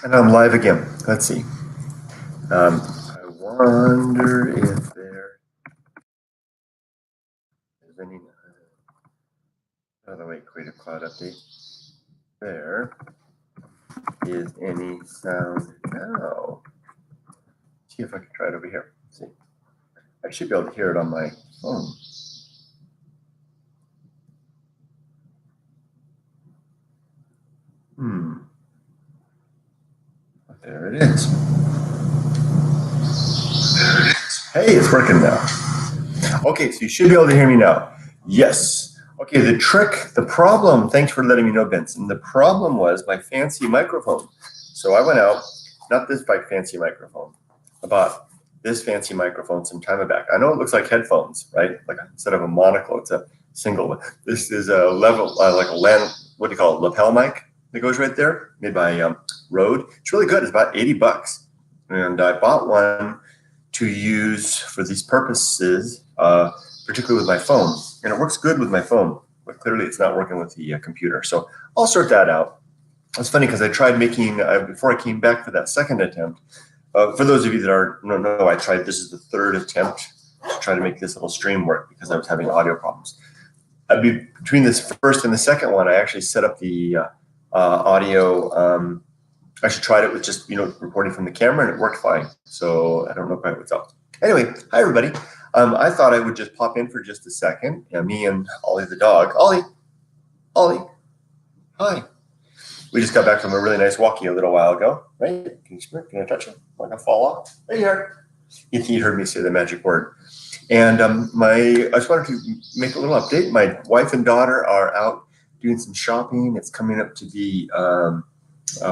And I'm live again. Let's see. I wonder if there is any. By the way, Creative Cloud update. There is any sound now. See if I can try it over here. Let's see. I should be able to hear it on my phone. There it is. Hey, it's working now. Okay, so you should be able to hear me now. Yes. Okay, the problem, thanks for letting me know, Benson. The problem was my fancy microphone. So I went out, not this fancy microphone, I bought this fancy microphone some time back. I know it looks like headphones, right? Like instead of a monocle, it's a single one. This is a level, like a what do you call it, lapel mic that goes right there, made by Rode. It's really good. It's about 80 bucks. And I bought one to use for these purposes, particularly with my phone. And it works good with my phone, but clearly it's not working with the computer. So I'll sort that out. It's funny because I tried making, before I came back for that second attempt, for those of you that don't know, I tried, this is the third attempt to try to make this little stream work because I was having audio problems. Between this first and the second one, I actually set up the audio. I actually tried it with just, recording from the camera and it worked fine. So I don't know quite what's up. Anyway, hi everybody. I thought I would just pop in for just a second. Me and Ollie the dog. Ollie, hi. We just got back from a really nice walkie a little while ago, right? Can I touch it? Am I gonna fall off? Right here. You heard me say the magic word. And I just wanted to make a little update. My wife and daughter are out doing some shopping. It's coming up to be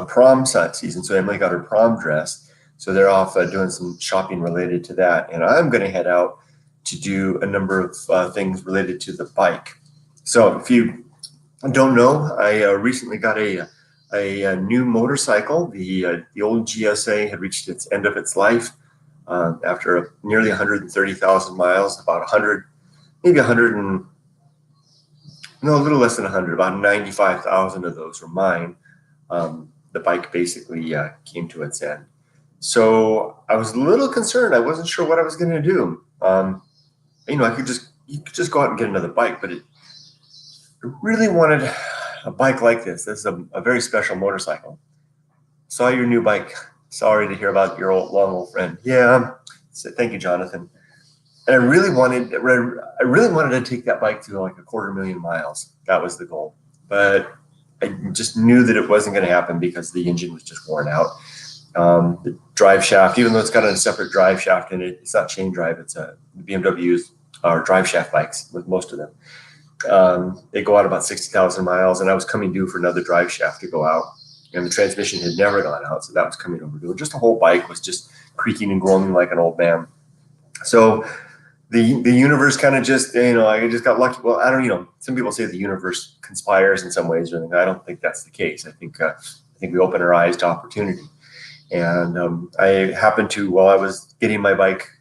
prom season, so Emily got her prom dress. So they're off doing some shopping related to that. And I'm going to head out to do a number of things related to the bike. So if you don't know, I recently got a new motorcycle. The old GSA had reached its end of its life after nearly 130,000 miles, about 100, maybe 100 and, no, a little less than 100, about 95,000 of those were mine. The bike basically came to its end. So I was a little concerned. I wasn't sure what I was going to do. You could just go out and get another bike, but I really wanted a bike like this. This is a very special motorcycle. Saw your new bike. Sorry to hear about your long old friend. Yeah. So thank you, Jonathan. And I really wanted to take that bike to like 250,000 miles. That was the goal. But I just knew that it wasn't going to happen because the engine was just worn out. The drive shaft, even though it's got a separate drive shaft in it, it's not chain drive. It's BMWs are drive shaft bikes with most of them. They go out about 60,000 miles, and I was coming due for another drive shaft to go out, and the transmission had never gone out, so that was coming overdue. Just the whole bike was just creaking and groaning like an old man. So the universe kind of just, I just got lucky. Well, I don't, some people say the universe conspires in some ways, or I don't think that's the case. I think we open our eyes to opportunity. And I happened to, while I was getting my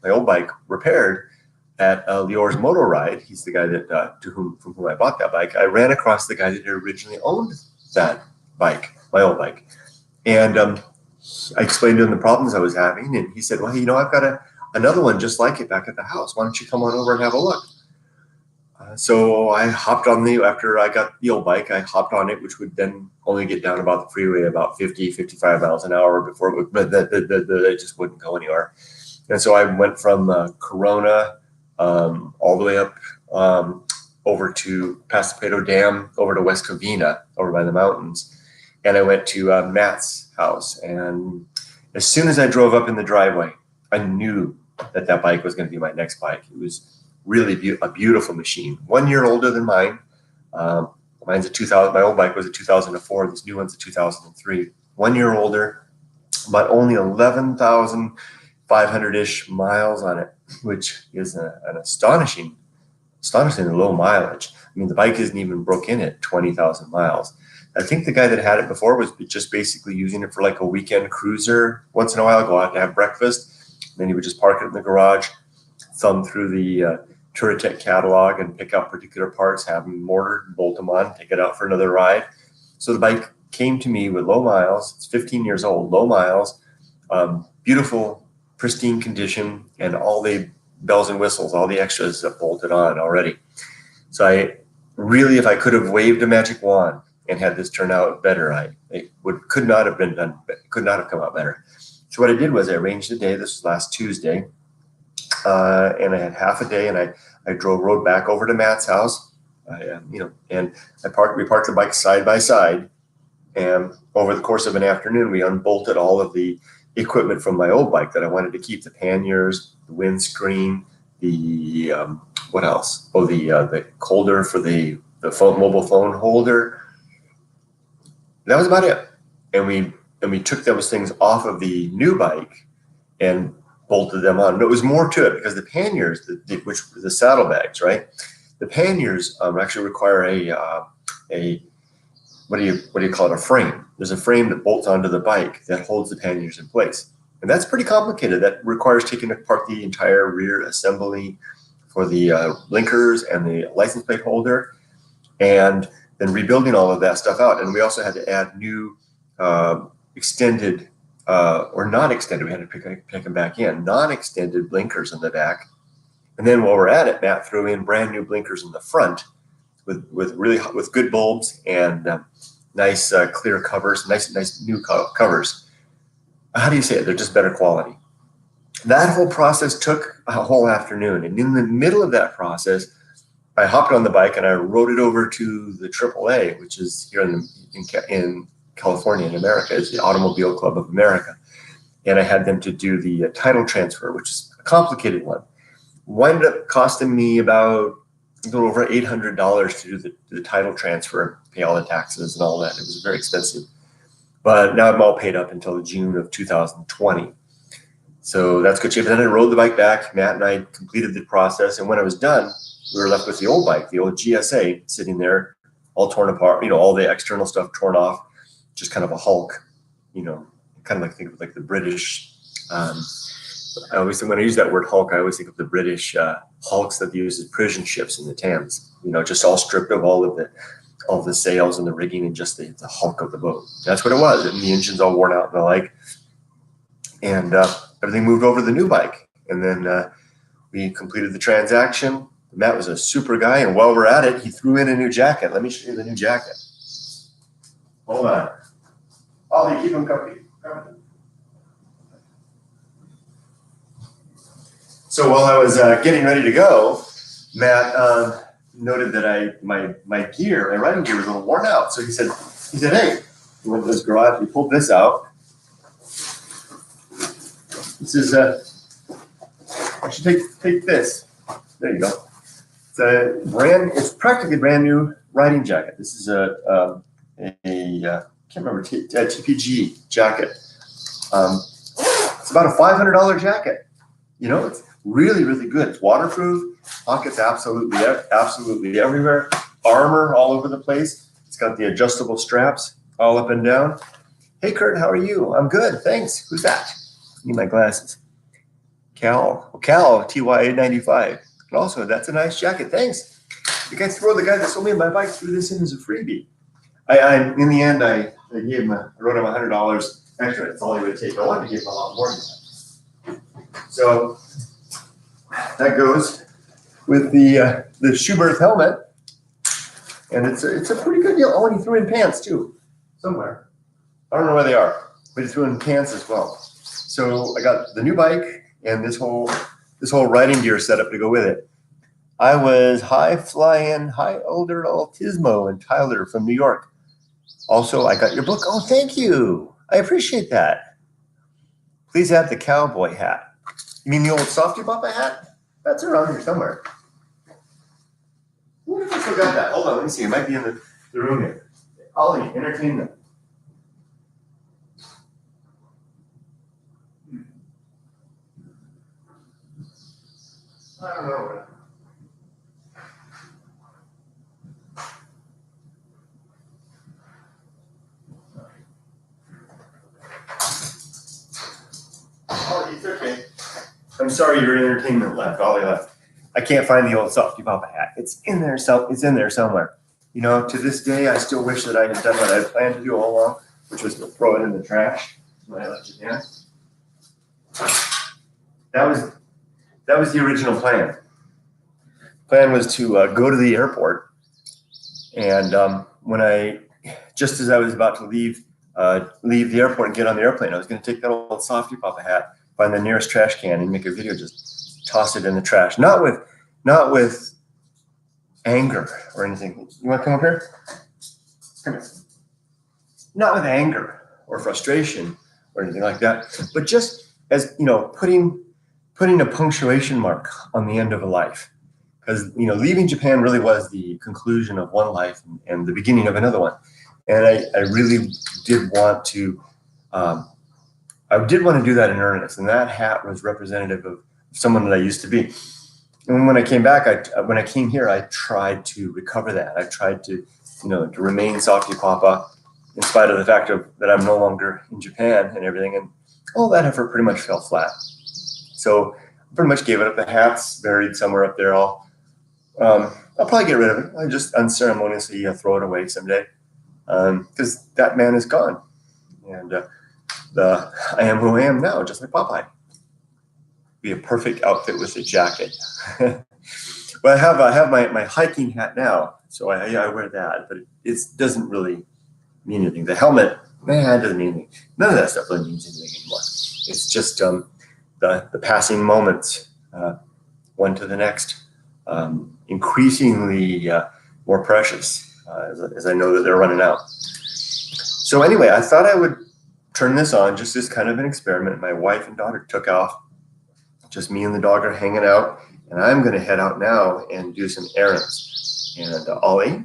old bike repaired at Lior's Moto Ride, he's the guy that from whom I bought that bike, I ran across the guy that originally owned that bike, my old bike. And I explained to him the problems I was having, and he said, well, I've got another one just like it back at the house. Why don't you come on over and have a look? So I hopped on after I got the old bike, I hopped on it, which would then only get down about the freeway about 50, 55 miles an hour before it would, but it just wouldn't go anywhere. And so I went from Corona all the way up over to Pasapeto Dam, over to West Covina, over by the mountains. And I went to Matt's house. And as soon as I drove up in the driveway, I knew that bike was going to be my next bike. It was really a beautiful machine. 1 year older than mine. Mine's a 2000. My old bike was a 2004. This new one's a 2003. 1 year older, but only 11,500-ish miles on it, which is an astonishingly low mileage. I mean, the bike isn't even broke in at 20,000 miles. I think the guy that had it before was just basically using it for like a weekend cruiser. Once in a while, go out and have breakfast. And then he would just park it in the garage, thumb through the Touratech catalog and pick out particular parts, have them ordered, bolt them on, take it out for another ride. So the bike came to me with low miles. It's 15 years old, low miles, beautiful, pristine condition, and all the bells and whistles, all the extras that bolted on already. So I really, if I could have waved a magic wand and had this turn out better, could not have come out better. So what I did was I arranged a day. This was last Tuesday, and I had half a day, and I rode back over to Matt's house. And we parked the bikes side by side, and over the course of an afternoon, we unbolted all of the equipment from my old bike that I wanted to keep: the panniers, the windscreen, the what else? Oh, the holder for the mobile phone holder. That was about it. And we took those things off of the new bike and bolted them on. But it was more to it, because the panniers, which were the saddlebags, right? The panniers actually require a what do you call it? A frame. There's a frame that bolts onto the bike that holds the panniers in place, and that's pretty complicated. That requires taking apart the entire rear assembly for the blinkers and the license plate holder, and then rebuilding all of that stuff out. And we also had to add new extended or not extended. We had to pick them back in, non-extended blinkers in the back. And then while we're at it, Matt threw in brand new blinkers in the front with good bulbs and nice clear covers, nice new covers. How do you say it? They're just better quality. That whole process took a whole afternoon, and in the middle of that process, I hopped on the bike and I rode it over to the AAA, which is here in California, in America. It's the Automobile Club of America, and I had them to do the title transfer, which is a complicated one. Wound up costing me about a little over $800 to do the title transfer, pay all the taxes and all that. It was very expensive, but now I'm all paid up until June of 2020. So that's good shape. And then I rode the bike back. Matt and I completed the process, and when I was done, we were left with the old bike, the old GSA, sitting there, all torn apart. All the external stuff torn off, just kind of a hulk. Kind of think of like the British. I always think when I use that word hulk, I always think of the British hulks that they use as prison ships in the Thames. Just all stripped of all of the sails and the rigging, and just the hulk of the boat. That's what it was. And the engine's all worn out and the like. And everything moved over to the new bike. And then we completed the transaction. Matt was a super guy, and while we're at it, he threw in a new jacket. Let me show you the new jacket. Hold on. Ollie, keep him company. So while I was getting ready to go, Matt noted that my riding gear was a little worn out. So he said, hey, he went to his garage, he pulled this out. This is I should take this. There you go. It's practically brand new riding jacket. This is a can't remember, TPG jacket. It's about a $500 jacket. It's really, really good. It's waterproof, pockets absolutely everywhere, armor all over the place. It's got the adjustable straps all up and down. Hey, Kurt, how are you? I'm good, thanks. Who's that? I need my glasses. Cal, TY95. And also, that's a nice jacket, thanks. The guy that sold me my bike threw this in as a freebie. In the end, I wrote him $100 extra. That's all he would take. I wanted to give him a lot more than that. So that goes with the Schubert helmet, and it's a pretty good deal. Oh, and he threw in pants too, somewhere. I don't know where they are, but he threw in pants as well. So I got the new bike and this whole riding gear setup to go with it. I was high older Altismo and Tyler from New York. Also, I got your book. Oh, thank you. I appreciate that. Please add the cowboy hat. You mean the old Softy Papa hat? That's around here somewhere. Who if I forgot that? Hold on, let me see. It might be in the room here. Ollie, entertain them. I don't know. Oh, it's okay. I'm sorry your entertainment left. Ollie left. I can't find the old Softy Papa hat. It's in there somewhere. You know, to this day, I still wish that I had done what I had planned to do all along, which was to throw it in the trash when I left Japan. That was the original plan. Plan was to go to the airport, and just as I was about to leave the airport and get on the airplane, I was going to take that old Softy Papa hat, find the nearest trash can, and make a video, just toss it in the trash. Not with anger or anything. You want to come up here? Come here. Not with anger or frustration or anything like that, but just as, you know, putting a punctuation mark on the end of a life. Because, you know, leaving Japan really was the conclusion of one life and the beginning of another one. And I really did want to, do that in earnest. And that hat was representative of someone that I used to be. And when I came back, when I came here, I tried to recover that. I tried to, you know, to remain Softy Papa in spite of the fact that I'm no longer in Japan and everything. And all that effort pretty much fell flat. So I pretty much gave it up. The hat's buried somewhere up there. I'll probably get rid of it. I just unceremoniously throw it away someday, because that man is gone, and I am who I am now, just like Popeye. Be a perfect outfit with a jacket. But I have my hiking hat now, so I wear that. But it doesn't really mean anything. The helmet, man, doesn't mean anything. None of that stuff really means anything anymore. It's just the passing moments, one to the next. Increasingly more precious as I know that they're running out. So anyway, I thought I would turn this on just as kind of an experiment. My wife and daughter took off. Just me and the dog are hanging out, and I'm going to head out now and do some errands. And Ollie,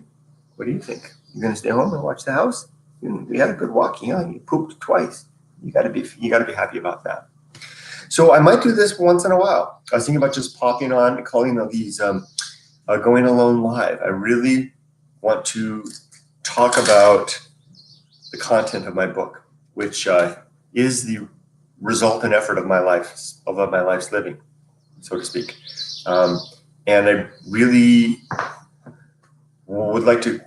what do you think? You going to stay home and watch the house? We had a good walk. You know, you pooped twice. You got to be happy about that. So I might do this once in a while. I was thinking about just popping on, calling these Going Alone Live. I really want to talk about the content of my book, which is the result and effort of my life's living, so to speak. And I really would like to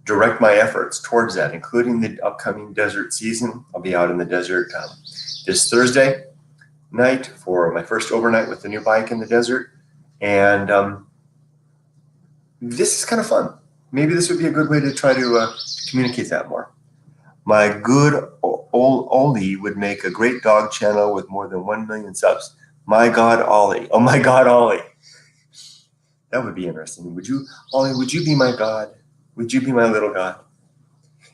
direct my efforts towards that, including the upcoming desert season. I'll be out in the desert this Thursday night for my first overnight with the new bike in the desert. And this is kind of fun. Maybe this would be a good way to try to communicate that more. My good old Ollie would make a great dog channel with more than 1 million subs. My God, Ollie. Oh my God, Ollie. That would be interesting. Ollie, would you be my God? Would you be my little God?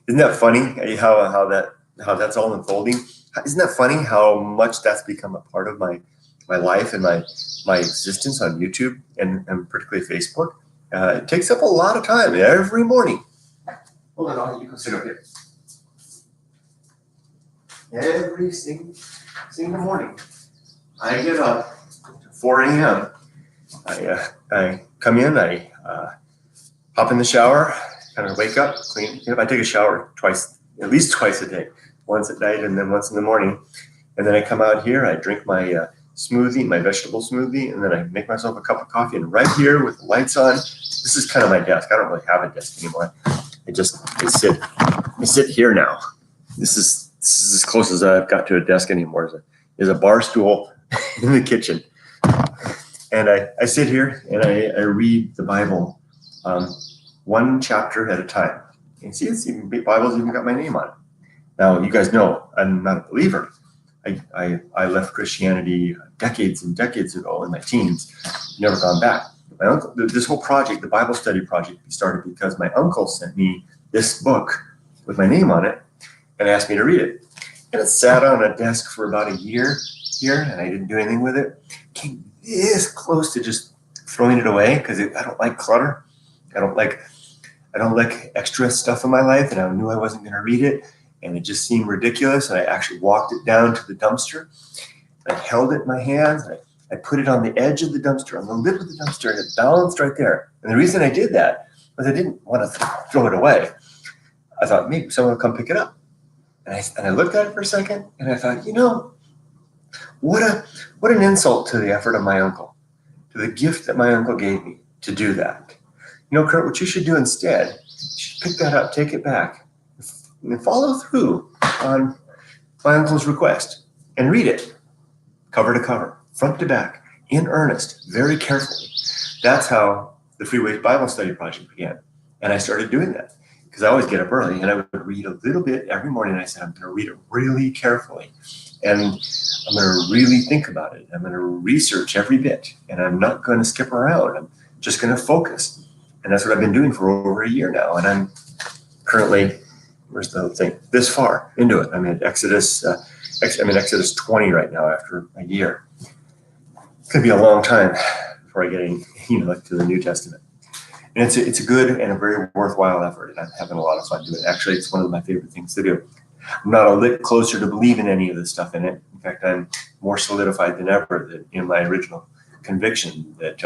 Isn't that funny how that's all unfolding? Isn't that funny how much that's become a part of my life and my existence on YouTube and particularly Facebook? It takes up a lot of time every morning. Hold on, Ollie, you can sit over here. Every single morning, I get up at 4 a.m. I come in, I hop in the shower, kind of wake up, clean. I take a shower at least twice a day, once at night and then once in the morning. And then I come out here, I drink my smoothie, my vegetable smoothie, and then I make myself a cup of coffee. And right here with the lights on, this is kind of my desk. I don't really have a desk anymore. I sit here now. This is as close as I've got to a desk anymore. Is a bar stool in the kitchen. And I sit here and I read the Bible one chapter at a time. And see, the Bible's even got my name on it. Now, you guys know I'm not a believer. I left Christianity decades and decades ago in my teens, never gone back. My uncle, this whole project, the Bible study project, started because my uncle sent me this book with my name on it and asked me to read it. And it sat on a desk for about a year here, and I didn't do anything with it. Came this close to just throwing it away because I don't like clutter. I don't like extra stuff in my life, and I knew I wasn't going to read it, and it just seemed ridiculous. And I actually walked it down to the dumpster. I held it in my hands. I put it on the edge of the dumpster, on the lid of the dumpster, and it balanced right there. And the reason I did that was I didn't want to throw it away. I thought maybe someone will come pick it up. And I looked at it for a second, and I thought, what an insult to the effort of my uncle, to the gift that my uncle gave me to do that. Kurt, what you should do instead pick that up, take it back, and follow through on my uncle's request and read it cover to cover, front to back, in earnest, very carefully. That's how the Freeways Bible Study Project began. And I started doing that because I always get up early and I would read a little bit every morning. And I said, I'm going to read it really carefully. And I'm going to really think about it. I'm going to research every bit. And I'm not going to skip around. I'm just going to focus. And that's what I've been doing for over a year now. And I'm currently, where's the thing? This far into it. I'm in Exodus 20 right now after a year. It's going to be a long time before I get to the New Testament. And it's a good and a very worthwhile effort, and I'm having a lot of fun doing it. Actually, it's one of my favorite things to do. I'm not a lick closer to believing any of this stuff in it. In fact, I'm more solidified than ever in my original conviction that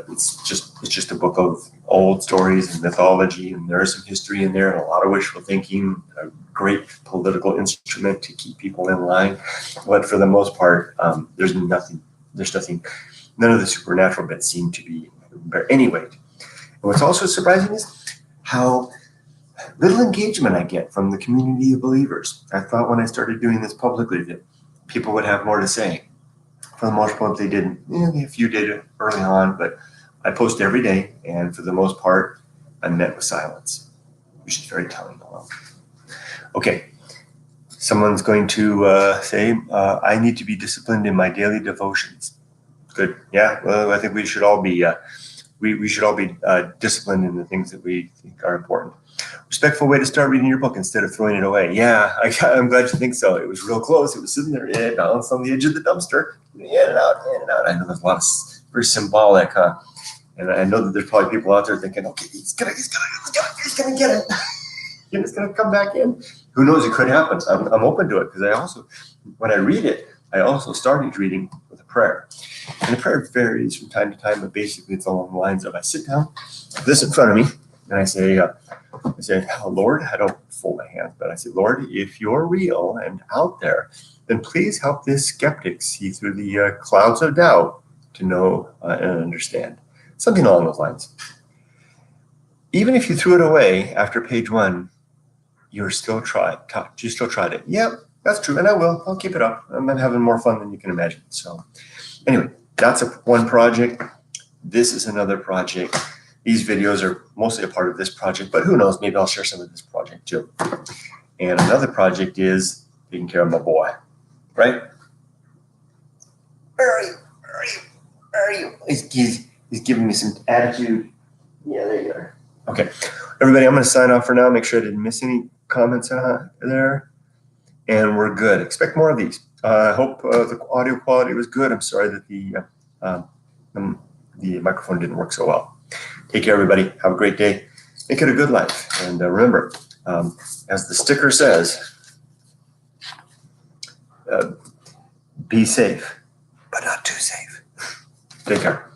it's just a book of old stories and mythology, and there's some history in there and a lot of wishful thinking, a great political instrument to keep people in line. But for the most part, there's nothing, none of the supernatural bits seem to be bear any weight. And what's also surprising is how little engagement I get from the community of believers. I thought when I started doing this publicly that people would have more to say. For the most part, they didn't. A few did early on, but I post every day, and for the most part, I'm met with silence, which is very telling. Okay, someone's going to say, I need to be disciplined in my daily devotions. Good. Yeah, well, I think we should all be we should all be disciplined in the things that we think are important. Respectful way to start reading your book instead of throwing it away. Yeah, I'm glad you think so. It was real close. It was sitting there, balanced on the edge of the dumpster. In and out, in and out. I know there's a lot of very symbolic, huh? And I know that there's probably people out there thinking, okay, he's gonna get it. And it's gonna come back in. Who knows? It could happen. I'm open to it because I also, when I read it, I also started reading with a prayer. And the prayer varies from time to time, but basically it's along the lines of I sit down, this in front of me, and I say, oh, Lord, I don't fold my hands, but I say, Lord, if you're real and out there, then please help this skeptic see through the clouds of doubt to know and understand. Something along those lines. Even if you threw it away after page 1, you still tried it. Yep, that's true, and I will. I'll keep it up. I'm having more fun than you can imagine. So anyway, that's one project. This is another project. These videos are mostly a part of this project, but who knows, maybe I'll share some of this project too. And another project is taking care of my boy, right? Where are you? Where are you? Where are you? He's giving me some attitude. Yeah, there you are. Okay, everybody, I'm going to sign off for now. Make sure I didn't miss any comments there. And we're good. Expect more of these. I hope the audio quality was good. I'm sorry that the microphone didn't work so well. Take care, everybody. Have a great day. Make it a good life. And remember, as the sticker says, be safe, but not too safe. Take care.